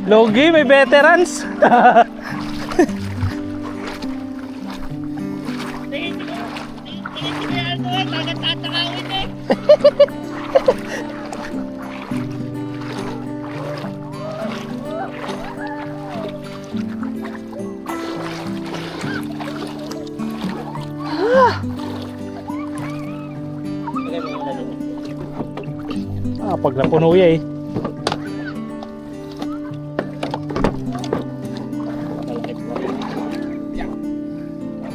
Logi, may veterans. Pag napuno ya eh.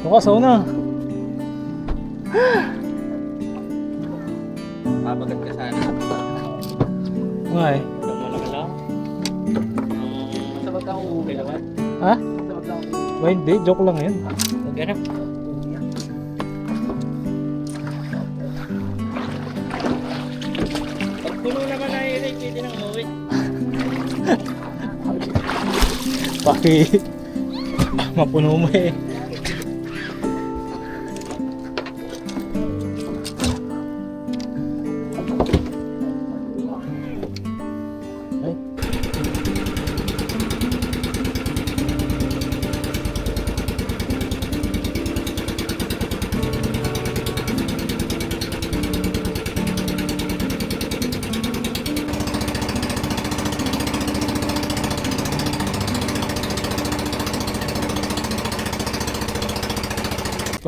Bukas na. Papagat ka sana. Okay. Malaki lang. Sabag lang uuwi naman. Ha? Sabag lang. Ba hindi, joke lang yun. Huwag na. Pag puno naman na yun, pwede nang umuwi. Paki mapuno mo eh.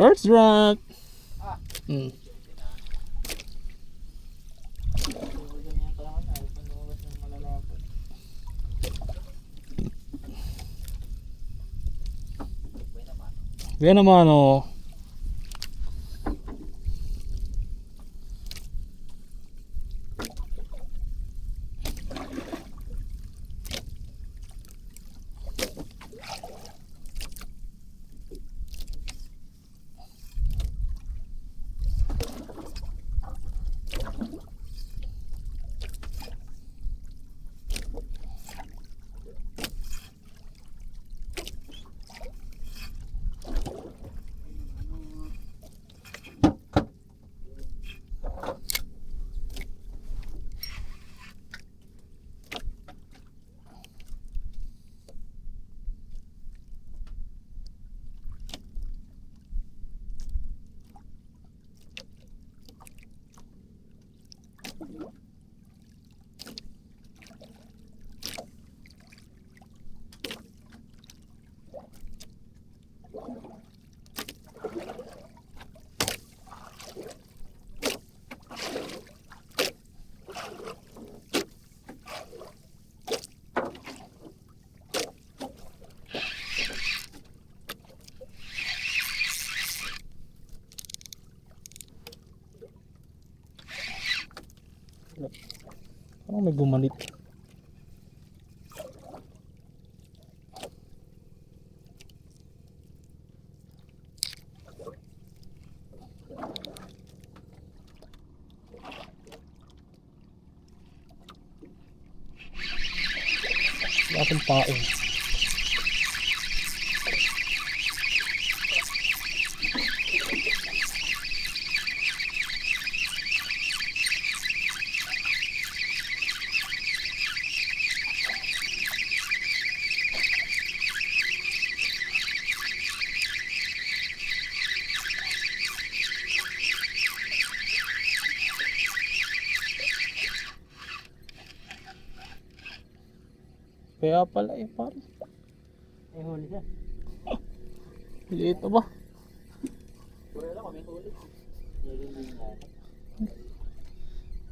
First drop. Yan naman oh. Parang may gumanit. Wala akong pain. Kaya pala eh pare. May huli siya. Liit na ba? Pura lang kami huli.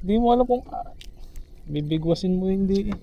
Hindi mo alam kung bibigwasin mo hindi eh.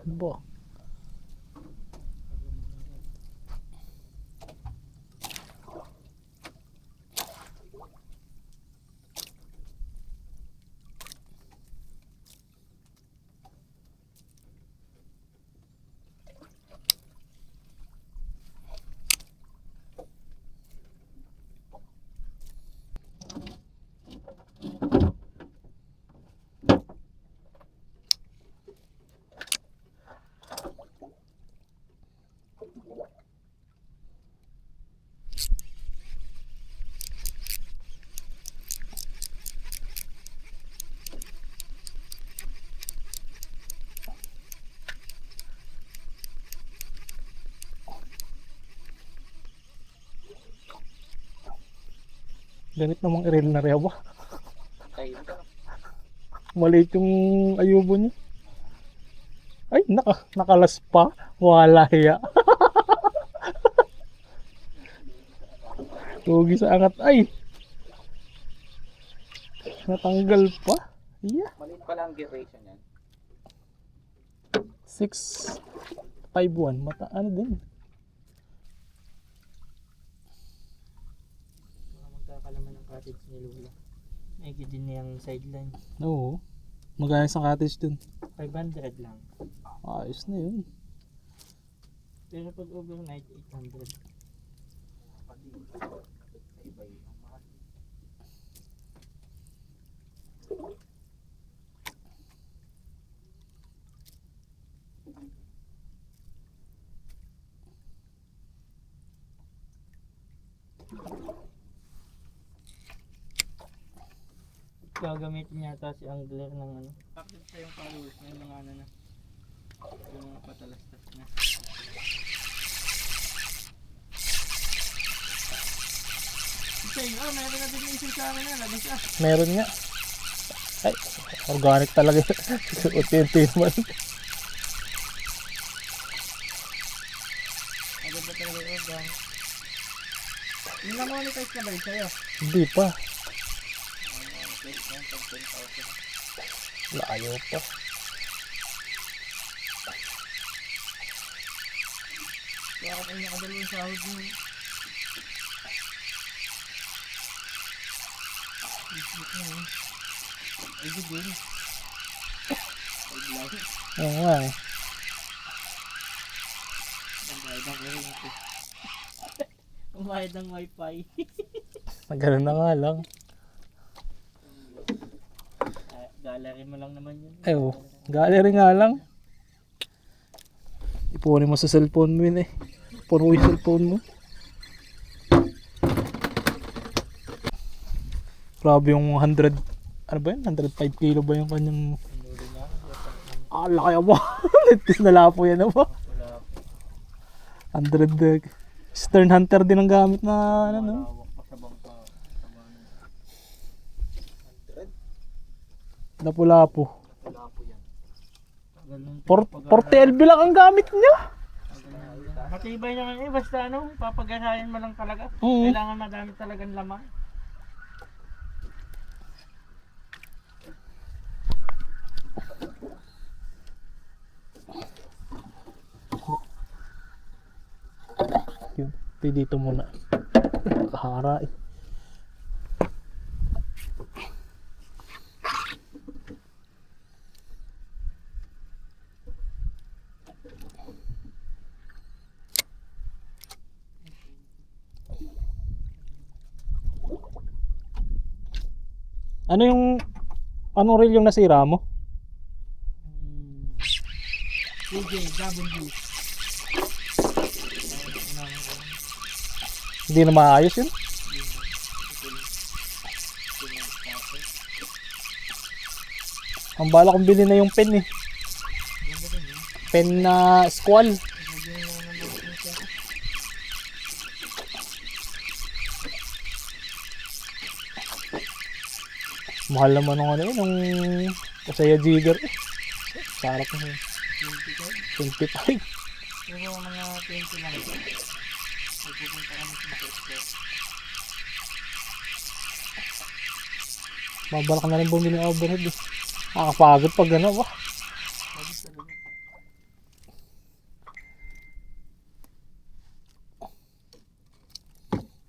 Bo. Ganit namang iril na rewa. Tayo ka. Maliit yung ayubo niya. Ay, nakalas pa. Wala hiya. Tugi sa angat. Ay! Natanggal pa. Yeah. Maliit pala ang duration yan. 651. Mata ano din. Magkakalaman ng cottage ni Lula. May din niyang sideline. Oo. Magkano sa cottage dun? 500 lang. Ayos na yun. Pero pag overnight, 800. Gagamitin yata si angler ng ano. Bakit sa yung followers na yung mga ano na. Yung mga patalastas na. Meron na din yung isang sa akin na. Labas na. Meron nga. Ay, organic talaga. Unti-unti naman. Maganda talaga yung organic. Yung na-monetize na ba yun sa'yo? Hindi pa. Na-monetize na yung pag 10,000. Layo pa. Kaya ako tayo nakadalawang sahod mo. Facebook na eh. Ay, good din. Ay, vlog. Oo nga eh. Pambayad ng kuryente. Pambayad ng wifi. Ganun na nga lang. Gallery mo lang naman yun. Ay, oh. Gallery nga lang. Ipunin mo sa cellphone mo yun eh. Puno yung cellphone mo. Grabe yung 100, ano ba yun? 105 kilo ba yung kanyang... Laki ba? Litis na lapo yan ba? 100 Stern Hunter din ang gamit na ano no? Lapu-lapu. 40 LB lang ang gamit niya. Matibay naman eh, basta ano, papagasayan mo lang talaga. Oo. Kailangan madami talagang lamang. Yun, dito muna. Kahara eh. Ano yung anong reel yung nasira mo? CJW. Hindi na maayos yun? Ang bala kong bilhin na yung pen eh. Pen na squall. Mahal naman ng ano yun, ng Kasaya Jigger eh. Sarap na yun. 25. Pero mga 20 lang. Pupunta kami sa Tesco. Mabala ka na rin bumili ng overhead eh. Nakakapagod pag gano'n ba?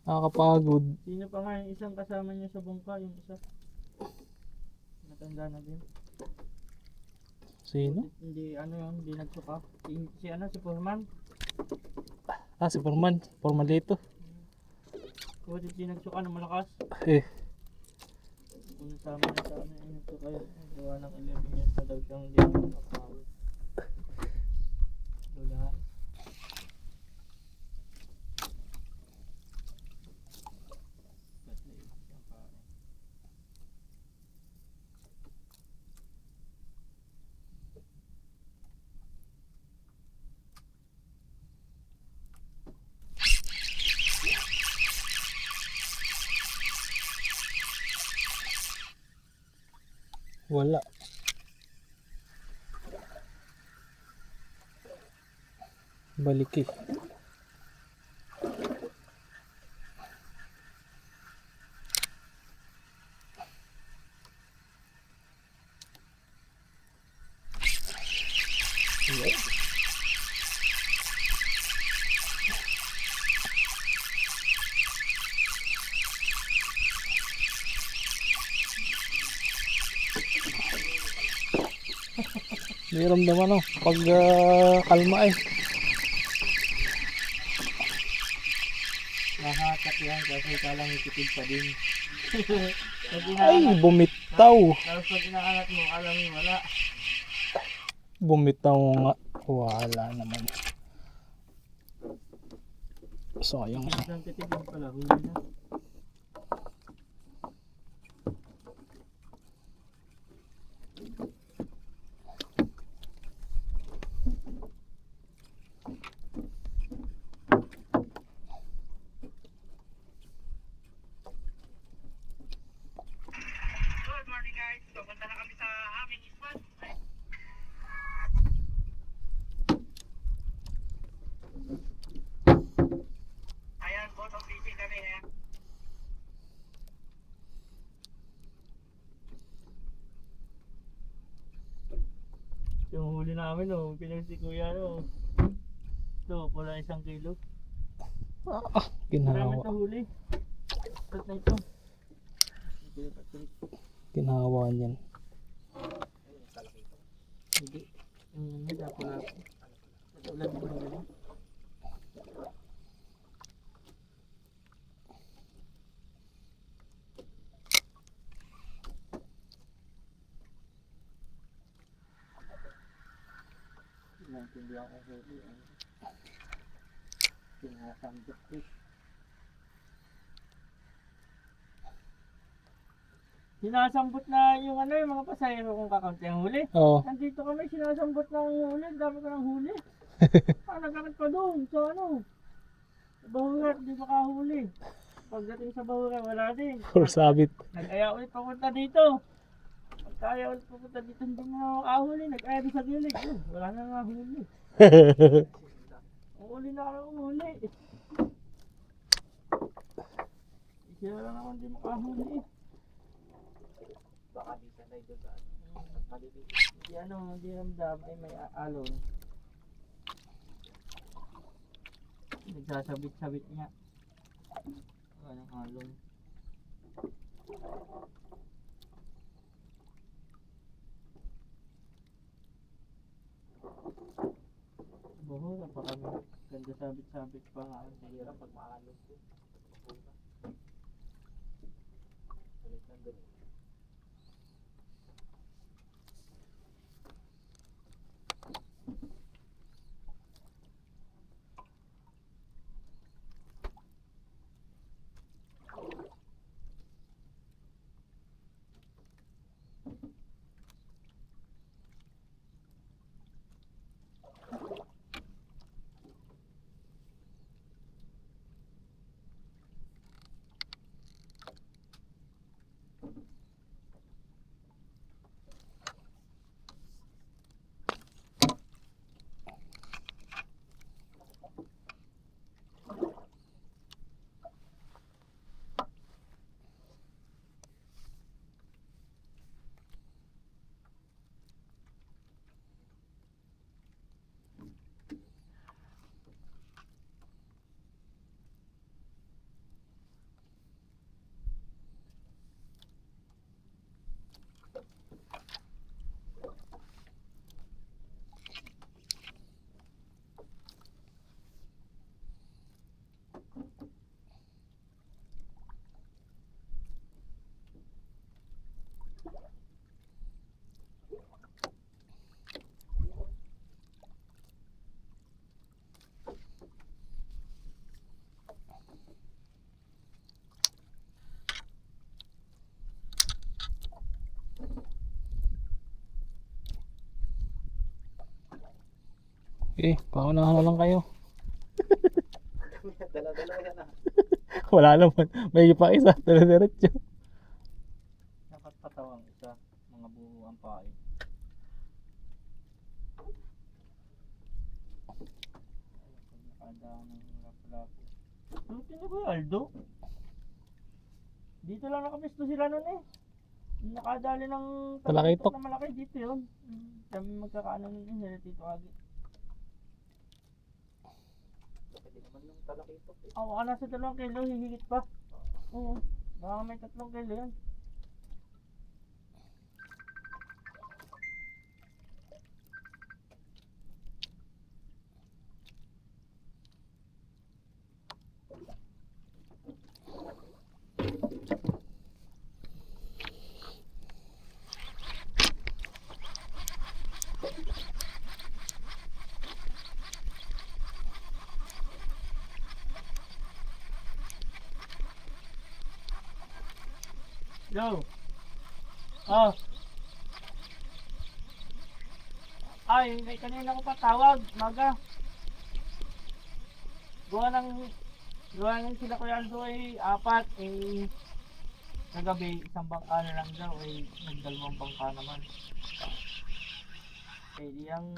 Nakakapagod. Sino pa nga yung isang kasama niya sa bangka, yung isa? Matanda na din. Sino? Hindi, ano yun, hindi nagsuka. Si ano, si Foreman. Ah, si Forman. Forman dito. Kung hindi nagsuka na malakas. Eh, Kung nasama na sa ano, yung nagsuka yun. Gawa ng 11 years na daw siyang hindi nakapawid. Wala. Ba't na yun siyang pare? wala. Balik eh. May ramdaman pag kalma eh. Nahatak yan kasi kalang itipid pa din. Pag Ay, inaangat, bumitaw. tapos pag inaangat mo, alam mo wala. Bumitaw nga. Wala naman. Sayang siya. Isang titipid pala, huli na. Good morning guys. So, punta na kami sa aming spot. Ayan, boat of fishing kami. Ayan. Yung huli namin, oh, pinag si Kuya, oh. Ito, pula 1 kilo. Ah, Marami ginawa. ito huli. Ba't na ito? Ginawa niyan. Hindi. Hindi, pula. Ulan mo na ganun. Naintindihan ko huli. Sinasambot fish. Sinasambot na yung ano, yung mga pasahero kung kakaunti ang huli. Oo. Nandito kami, sinasambot na ang huli. Ang dami ko ng huli. Nagkakit pa doon sa ano. Sa Bahurat, di makahuli. Pagdating sa Bahurat, wala din. Puro sabit. Nag-aya ulit papunta dito. Pagkaya ulit papunta dito, hindi na makahuli. Nag-aya din sa gilid. Wala na nga huli. Ang huli na ang huli. Sila lang naman di makahuli. Baka di sanay doon sa maliliit. Hindi ano, hindi ramdam ay may alon. Nagsasabit-sabit niya. Wala ng alon. Buho, napakamit. Ganda sabit-sabit pa nga. Ang hirap pag maalon. Balik na doon. Sige, paunahan na lang kayo. Dala-dala yan ah. Wala naman. May pa isa. Dala-diretso. Dapat patawang isa. Mga buo ang pae. Nakadaan ng lapu-lapu. Luti na ba Aldo? Dito lang nakamisto sila nun eh. Nakadali ng Talakitok. na malaki dito yun. Kami magkakaano nun yun. Sila Tito Agi. Pwede naman yung talakitok eh. Oo, nasa 2 kilo. Hihigit pa. Oo. Baka may 3 kilo yan. Yo. Oh. Ay, may kanina ko pa tawag, maga. Gawa ng sila Kuya Aldo ay 4, eh, kagabi isang bangka na lang daw, ay nagdalawang bangka naman. Eh, di ang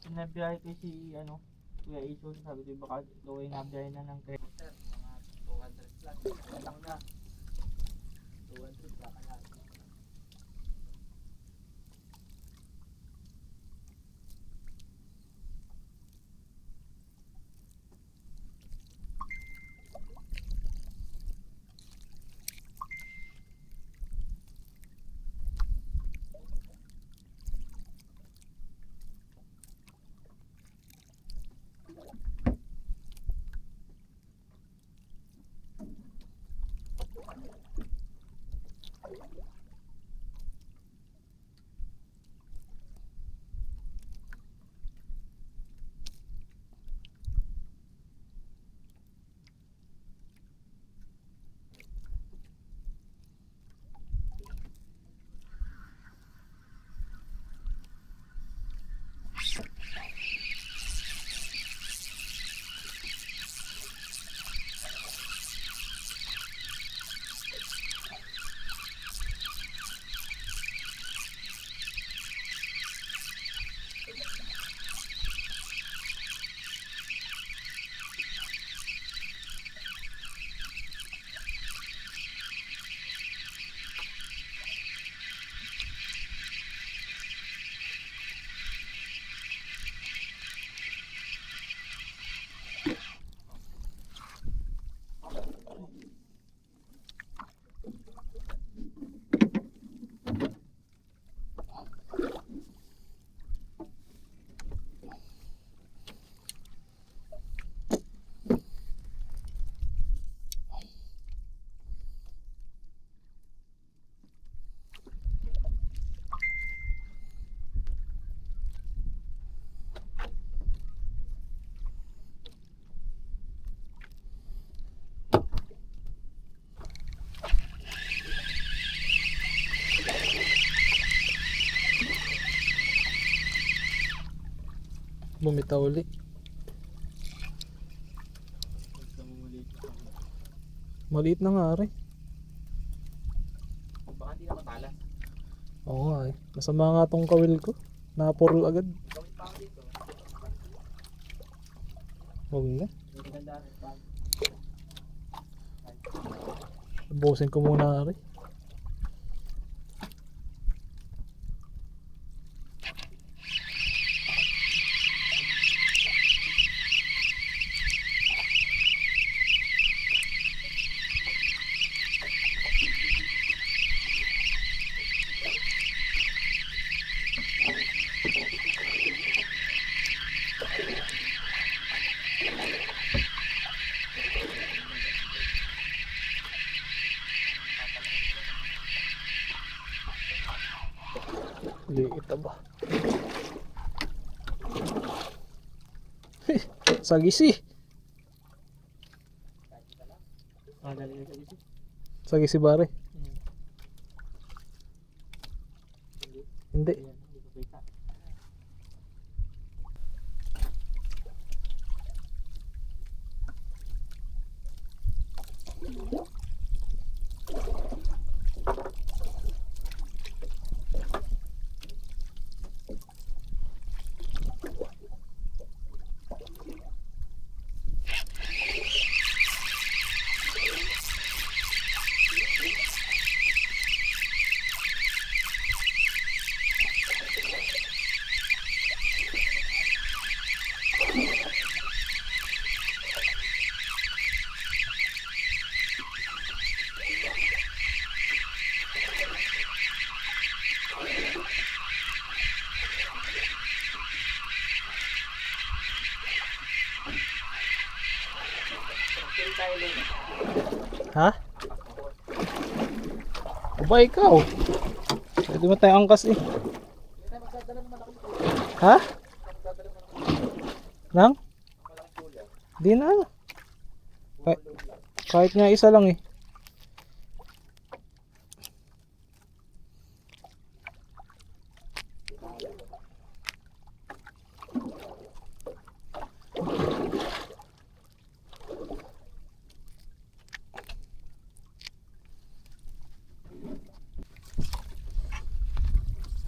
sinabiyahe ko si, Kuya Ison, sabi ko baka gawin nabiyahe na ng mga 200 plus, lang na. 200 baka na. Bumitaw uli. Maliit na nga rin. Baka di na matala. Oo nga eh. Masama nga tong kawil ko. Napurol agad. Gawin pa ako dito. Huwag na. Yung ganda rin pa. Ubusin ko muna rin. Liit ba? Sagisi. Dali na dito. Sagisi bare. Hindi. Ayan, hindi ko kita. Ha? Aba ikaw. Pwede mo tayo angkas eh. Ha? Nang? Di na. Kahit nga isa lang eh.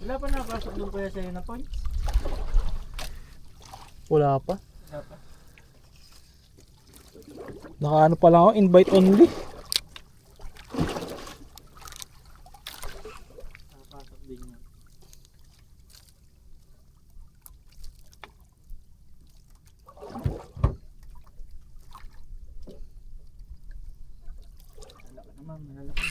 Wala pa nakapasok doon kuya sa'yo na points? Wala pa. Wala pa. Nakaano pa lang ako, invite only. Nakapasok din yan. Malaki naman, malalaki.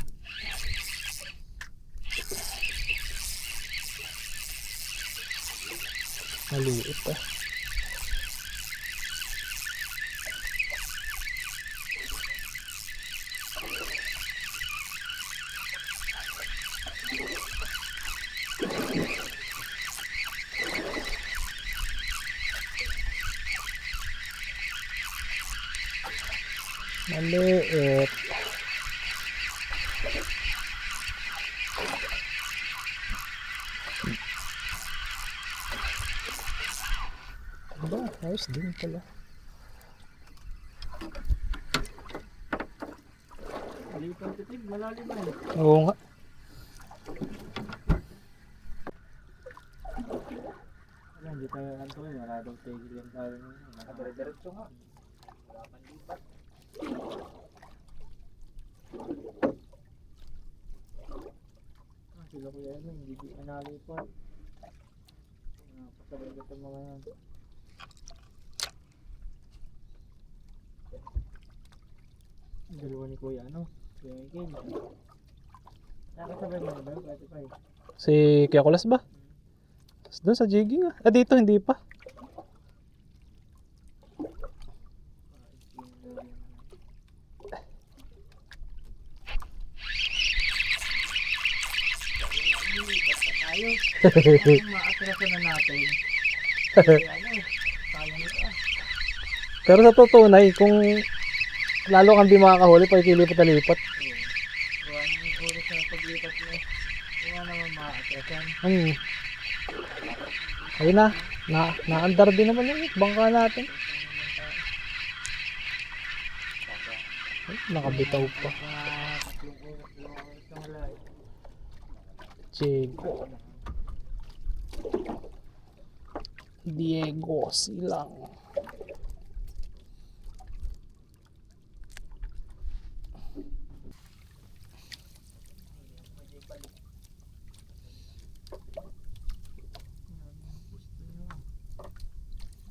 Maliit ah. Maliit. Aba, ayos din pala. Maliit ang titig, malalim na eh. Oo nga. Wala, hindi tayo kanto eh. Wala daw tigil yung tayo nun. Diretso nga. Wala pang lipat. Sila kuya ano, hindi di nalipat. Pasabay ka itong mga yan. Ang dalawa ni kuya ano? Kuya Ken. Nakasabay mo na ba yung 25? Si Kiakulas ba? Tapos doon sa jigging ah. Ah dito hindi pa. Tayo. Ang maatrasan na natin. Ano, sayang ito ah. Pero sa tutunay, kung lalo kang di makakahuli, pagkilipat-lipat. Buwan yung oras na paglipat mo. Kaya naman maatrasan. Ayun na. Naandar din naman yung bangka natin. Ay, nakabitaw pa. Tatlong oras na malay. Diego. Diego silang.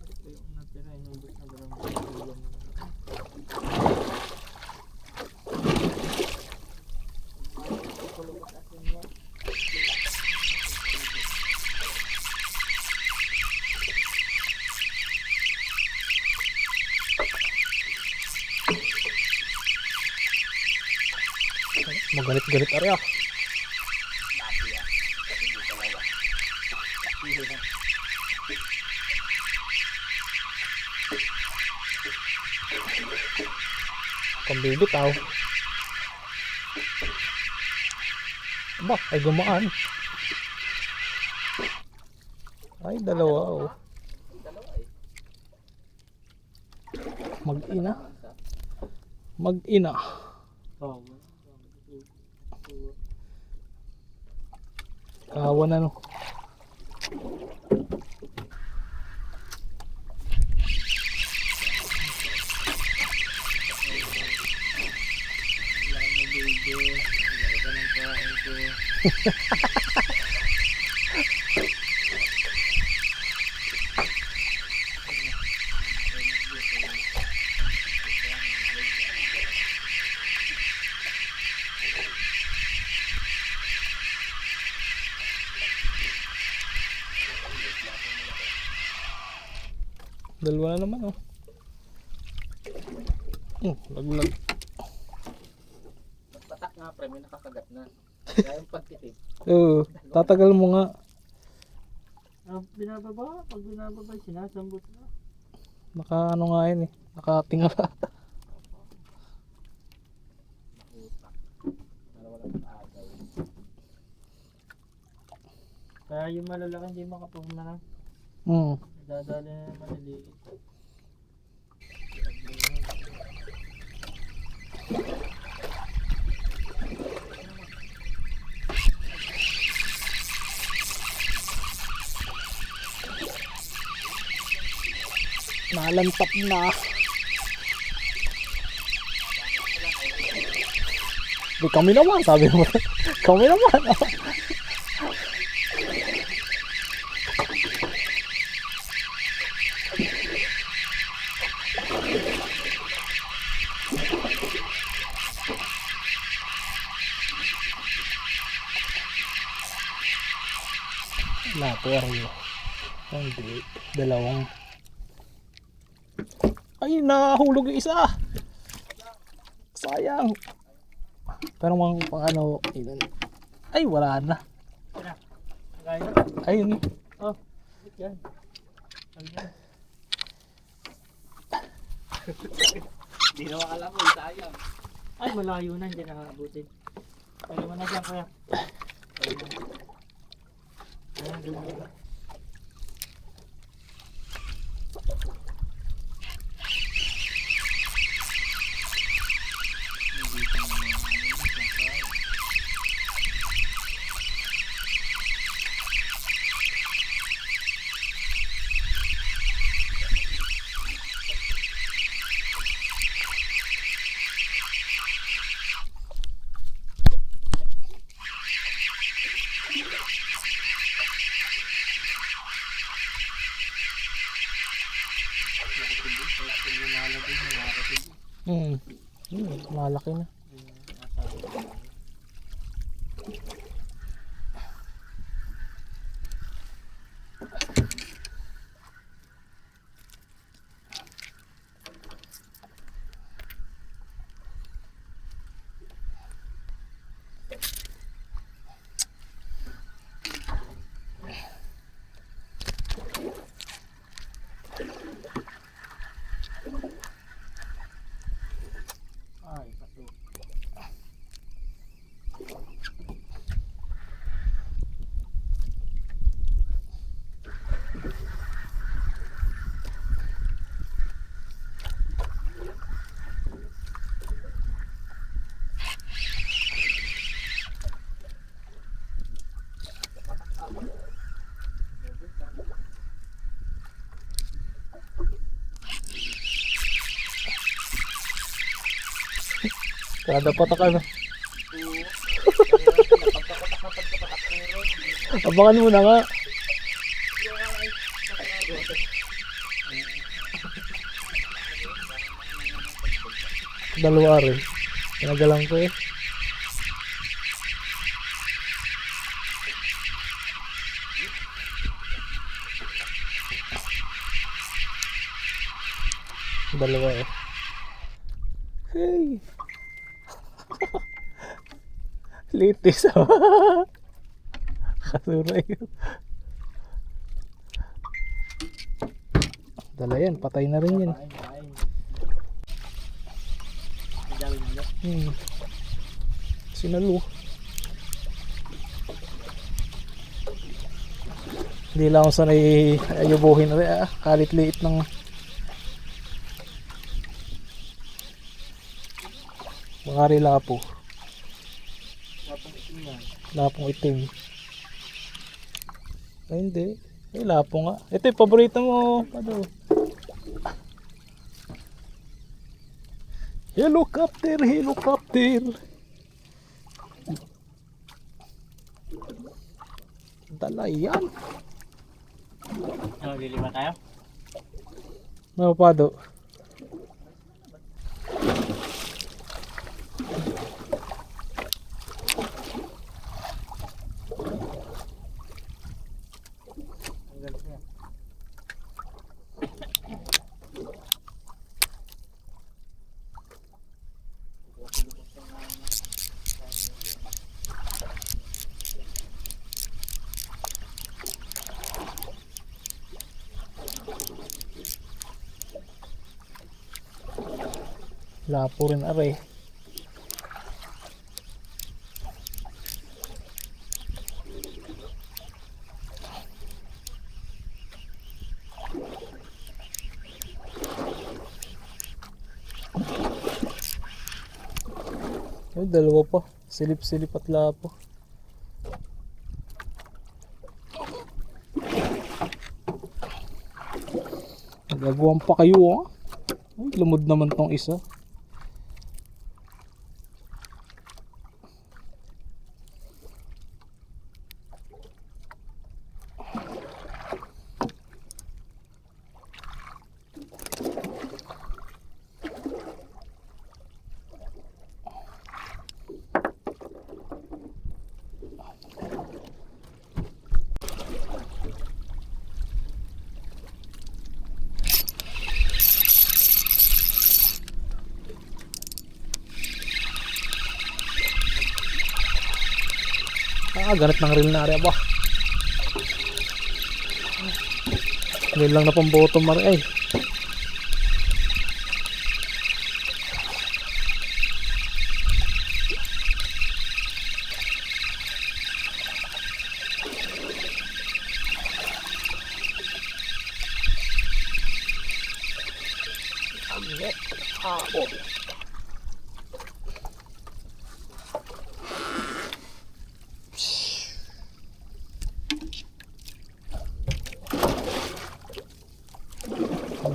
Ito yung natira, inubos na dalawang buwan na. Kulubot asin mo. Magalit-galit ari ah. Pambibitaw. Aba, ay gumaan. Ay, dalawa oh. Mag-ina. Mag-ina. Oh, Kawan na no. Dalawa na naman oh. Laglag. na pre, may nakakagat na. Kaya yung pagtitip. Oo, tatagal mo nga. Binababa, pag binababa, sinasambot na. Naka ano nga yun eh. Nakatinga pa. Nakutak. Para walang agaw. Kaya yung malalaki hindi makapagma na. Dadali na yung maliliit. Nalantap na. Di kami naman, sabi mo. Kami naman. Lapo ariyo. Hindi. Dalawang. Ay, nahulog yung isa. Sayang. Pero mga pang ano, ilan. Ay, wala na. Kaya? Ayun. Oh, yan. Ayan. Hindi na makala mo, sayang. Ay, malayo na, hindi nakakabutin. Kaya mo na dyan, kuya. Ayan, doon. Malaki na. Ay, pato. Kada patak ano. Abangan mo na nga. Dalawa rin. Pinagalang ko eh. Dalawa eh. Hey. Litis oh. Kasura yun. Dala yan, patay na rin yan. Kain. Ang dami nila. Sinalo. Hindi lang ako sanay ayubuhin na rin kalit liit ng mga rilapo. Lapang itim yan. Lapong itim. Ay hindi. Ay lapo nga. Ito yung paborito mo. Ano? Helicopter, helicopter. Dala yan. Ano, lilipat tayo? Mapapado. Ang galit niya. Lapo rin are. Ay, dalawa pa. Silip-silip at lapo. Nagagawan pa kayo oh. Ay, lumod naman tong isa. Ganit ng reel na rin ba? Reel lang na pang bottom mari ay.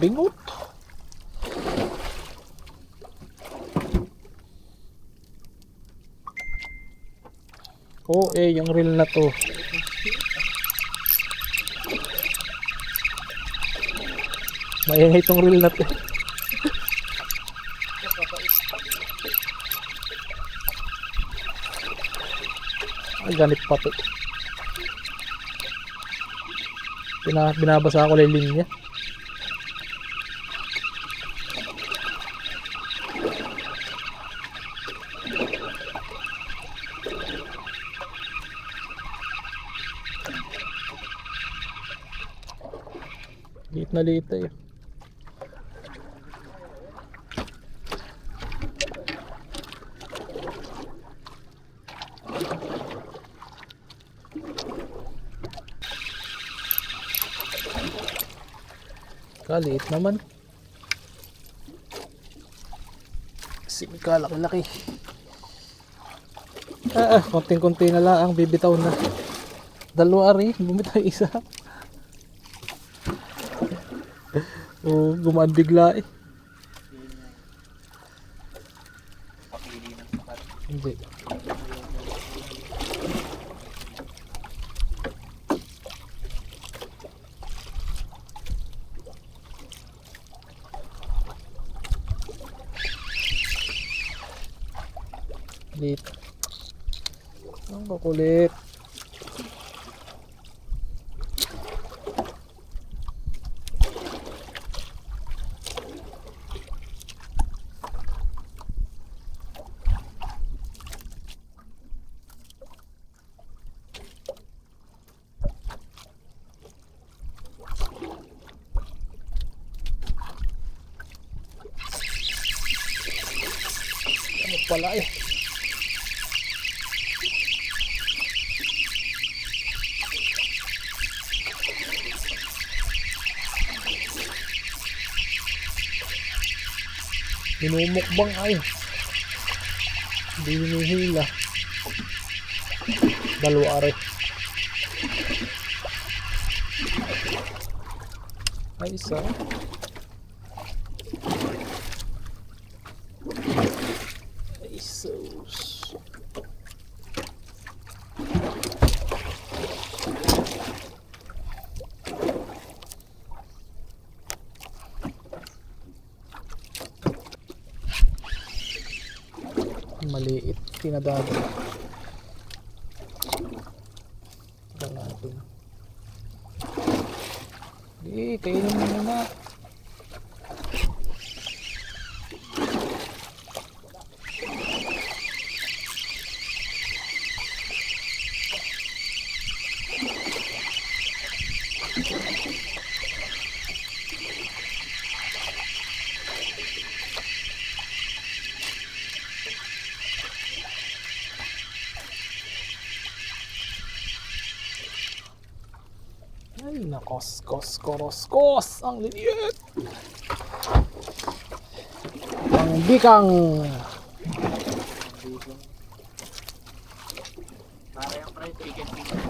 Bingot. Oh, yung reel na to. Maingay itong reel na to. Ganit pa to. Binabasa ko lang linya. Liit na liit eh. Kaliit naman. Simika, laki-laki. Konting-konti na lang ang bibitaw na. Dalawa rin, bumitaw isa. Oh, gumaan bigla eh. Papili ng sapat. Hindi. Kulit. Ang kulit. Ano pala eh. Minumukbang ay. Hindi hinihila. Dalawa are. Ay isa. Ay sus. Maliit, tinadago. Ito natin. Kainin mo muna. Ay, nakos, kos. Ang liliit. Ang bikang. Para yung fried chicken finger.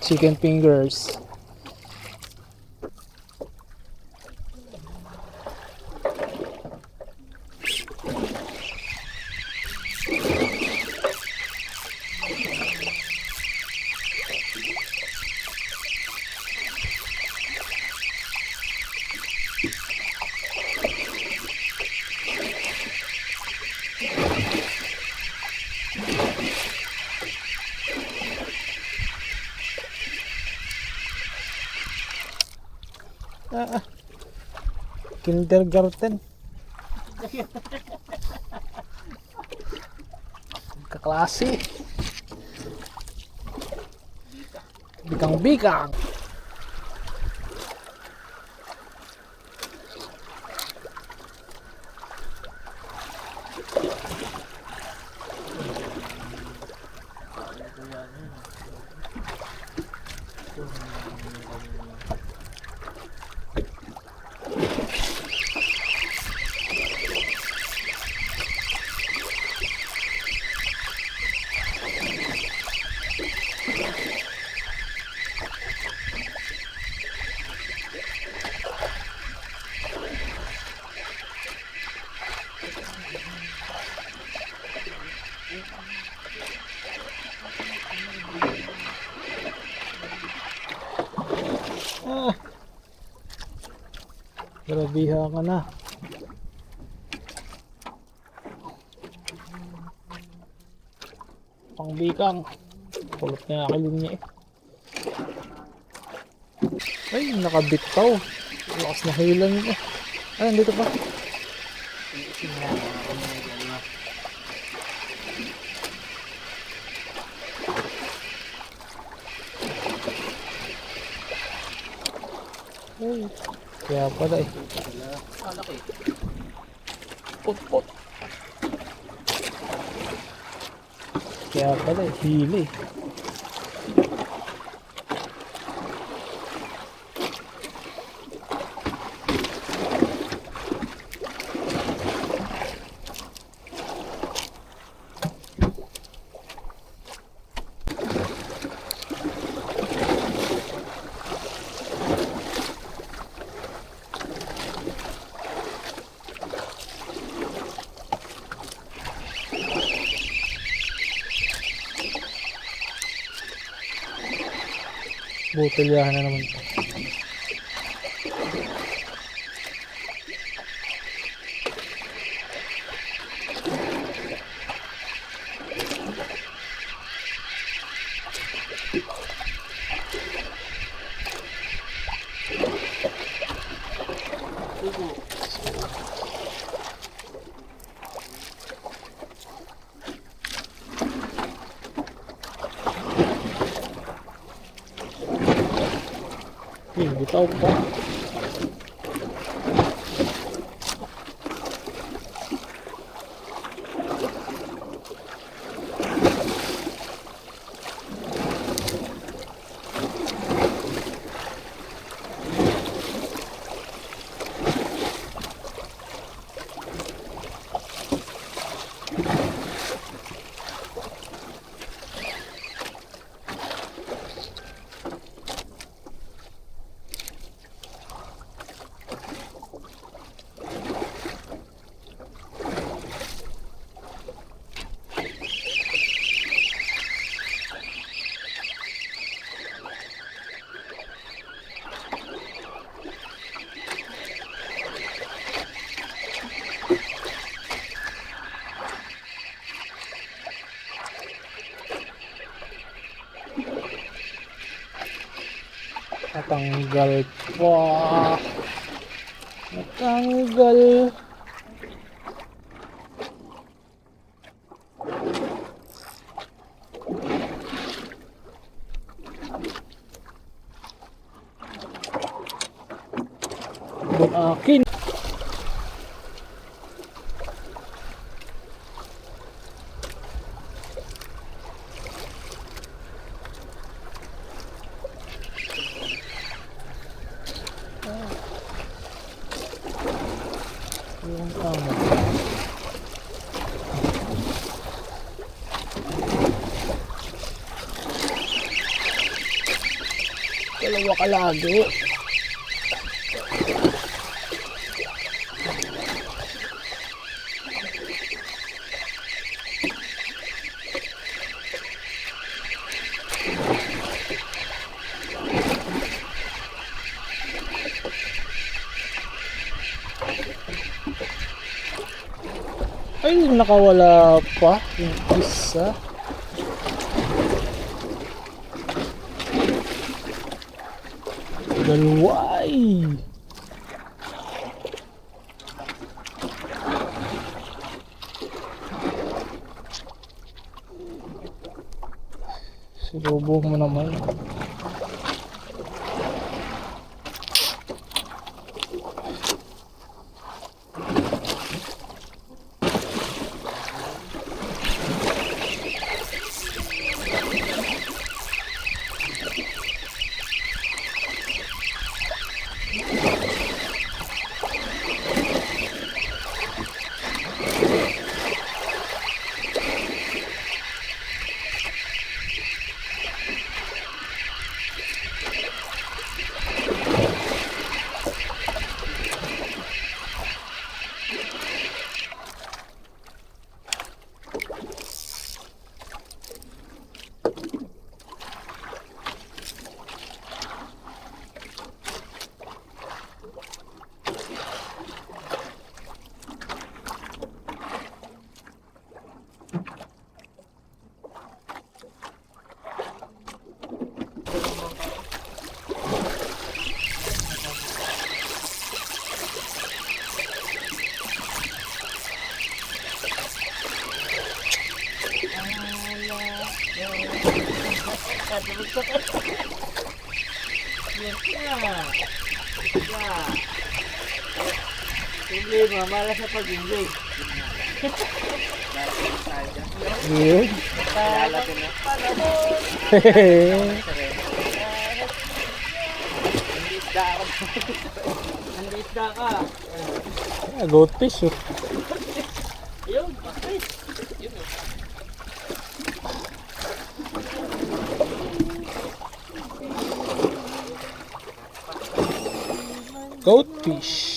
Chicken fingers. Kindergarten. Kaklase. Bikang-bikang. Grabiha ka na. Pangbikang. Kulot niya akilin niya eh. Ay, nakabitaw. Lakas na hilan niya. Ay, nandito pa. Ay, kaya pala eh. Malaki. Pot. Kaya pala eh, hili. Butilyahan na naman ito. Bitaw pa. Natanggal pa. Natanggal. Buat akin. Dalawa ka lagi. Ay, nakawala pa yung isa. Dalawa ay. Silubong mo naman. Problema, mala sa pag-enjoy. Yun. Lalapin na. Nandisda ako. Nandisda ka. Goldfish oh. Ayun, bakit? Yun. Goldfish.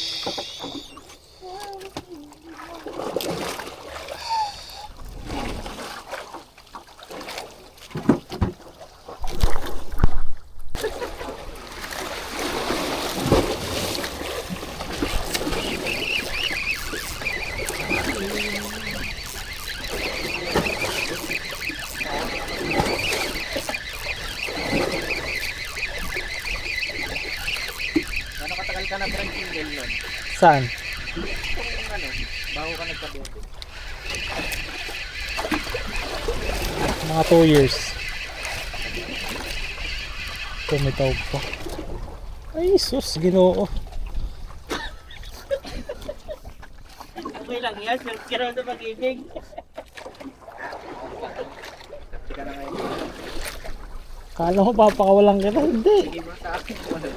Ano katagal ka na brand single nun? Saan? Kung ano, bago ka nagkabuto. Mga 2 years. Tumitaw pa. Ay, sus, Ginoo. Okay lang yan, search ka naman sa pag-ibig. Ka na ngayon. Kala ko papakawalan kita. Hindi. Sige mo sa akin kung ano.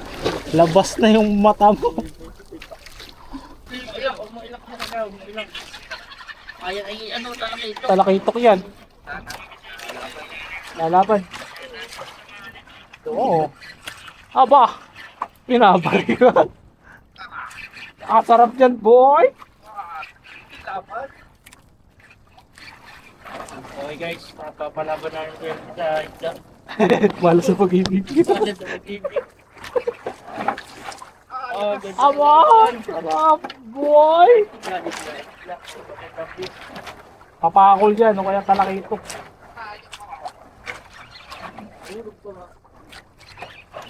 Labas na yung mata mo. Ilak, huwag mo ilak mo na daw, ilak. Kaya ay ano talaga ito. Talakitok yan. Lalaban. Oo. Aba. Pinabalik ka. Sarap yan, boy. Dapat. Okay guys, papalaban namin ko yan sa isda. Malas sa pag-ibig. Ano sa pag-ibig? Oh, ganda. Aba. Sarap, boy. Papakol dyan. O kaya talakitok.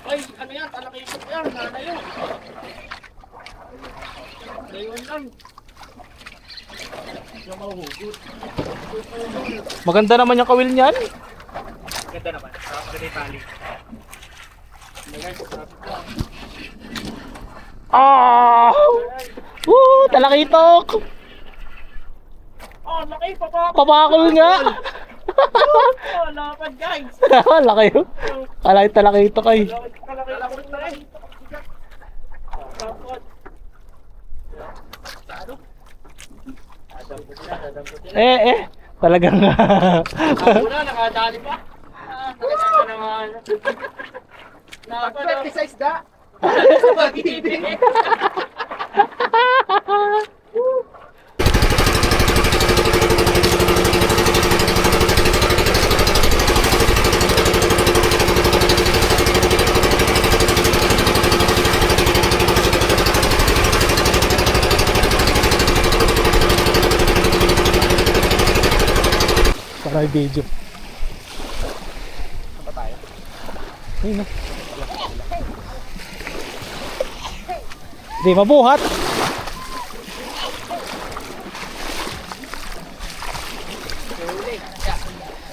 Ay, ano yan? Talakipot yan. Nana yun. Layuan lang. Yung mahuhugot. Maganda naman yung kawil niyan. Ganda naman. Maganda yung tali. Ah! Woo! Talakitok! Oh, laki pa pa. Papakol nga! Oh, lapad guys. Laki yun. Kala yung talakitok ay. Talakipot na eh. Lapad. Ano? Talagang Ako na, nakadali pa. Talaga naman. Pag-20 sa isda. Pag-ibig. Para may video. Saan ba tayo? Ayun na. Di mabuhat.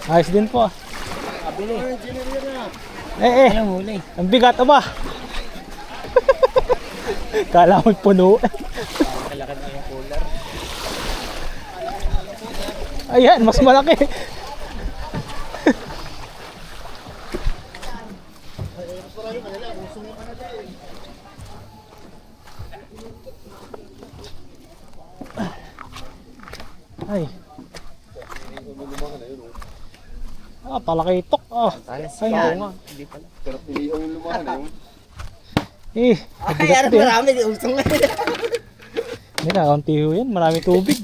Ayos din po ah. Kabili. Ang bigat ba? Kala mo'y puno. Kalakad na yung cooler. Ayan, mas malaki. Ay. Talakitok. Ay, nga. Hindi pala. Pero pilihan yung lumahan na yun. mabigat din. Marami. Usong nga. Hindi na, kaunti ho yan. Marami tubig.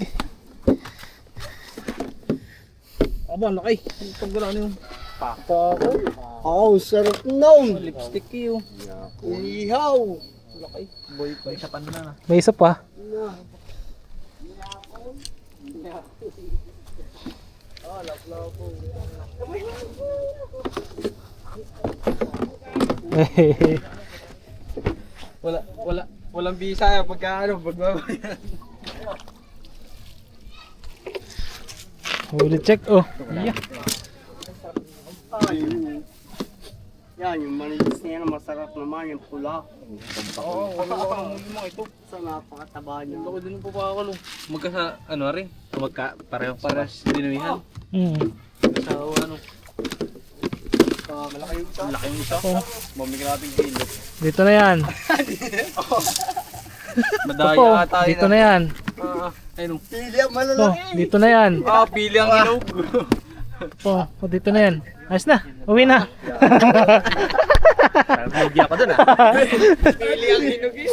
Aba, laki. Pag gano'n yung Pako. Oh, sarap nun! lipstick yun. Ihaw! Laki. Boy pa. Isa pa na. May isa pa. Walang bisa pagka ano, pagbabayan. Huli check. Oh. Yeah. Yan, yung malinis na yan, masarap naman, yung pula. Oo, wala pa ang mo ito. Sa napakataba niya. Lako din po pa ako. Magka ano rin? Parehas dinumihan. Sa ano? Malaki yung isa. Laki yung isa. Oh. Mamigyan natin kilo. Dito na yan. Madaya Opo, ata yun. dito na yan. Ayun. Pili ang Oh, malalaki! dito na yan. Pili ang hinog. Oh, dito na yan. Ayos na. Uwi na. Hindi ako dun Pili ang hinog eh.